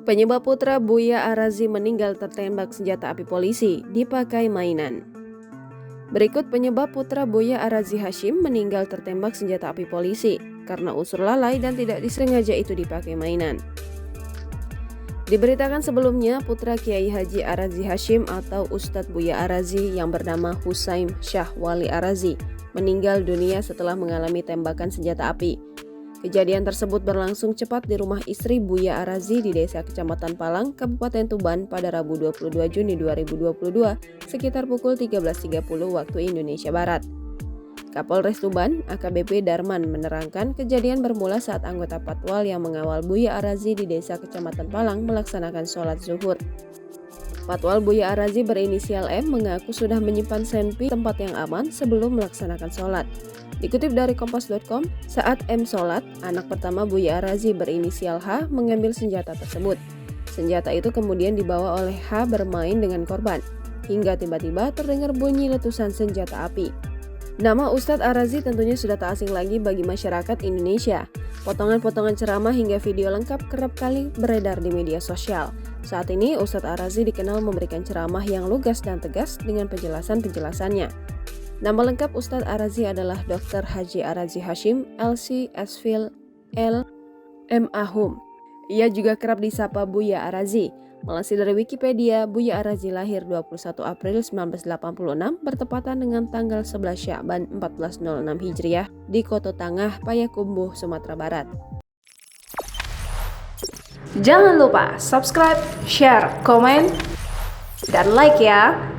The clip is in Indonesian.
Penyebab putra Buya Arazi meninggal tertembak senjata api polisi dipakai mainan. Berikut penyebab putra Buya Arazi Hashim meninggal tertembak senjata api polisi karena unsur lalai dan tidak disengaja itu dipakai mainan. Diberitakan sebelumnya, putra Kiai Haji Arazi Hashim atau Ustadz Buya Arazi yang bernama Husaim Syah Wali Arazi meninggal dunia setelah mengalami tembakan senjata api. Kejadian tersebut berlangsung cepat di rumah istri Buya Arazi di Desa Kecamatan Palang, Kabupaten Tuban pada Rabu 22 Juni 2022 sekitar pukul 13.30 waktu Indonesia Barat. Kapolres Tuban, AKBP Darman menerangkan kejadian bermula saat anggota Patwal yang mengawal Buya Arazi di Desa Kecamatan Palang melaksanakan sholat zuhur. Patwal Buya Arazi berinisial M mengaku sudah menyimpan senpi tempat yang aman sebelum melaksanakan sholat. Dikutip dari Kompas.com, saat M sholat, anak pertama Buya Arazi berinisial H mengambil senjata tersebut. Senjata itu kemudian dibawa oleh H bermain dengan korban, hingga tiba-tiba terdengar bunyi letusan senjata api. Nama Ustadz Arazi tentunya sudah tak asing lagi bagi masyarakat Indonesia. Potongan-potongan ceramah hingga video lengkap kerap kali beredar di media sosial. Saat ini, Ustadz Arazi dikenal memberikan ceramah yang lugas dan tegas dengan penjelasan-penjelasannya. Nama lengkap Ustadz Arazi adalah Dr. Haji Arazi Hashim, LC Esfil L. M. Ahum. Ia juga kerap disapa Buya Arazi. Melansir dari Wikipedia, Buya Arazi lahir 21 April 1986 bertepatan dengan tanggal 11 Sya'ban 1406 Hijriah di Koto Tangah, Payakumbuh, Sumatera Barat. Jangan lupa subscribe, share, komen, dan like ya!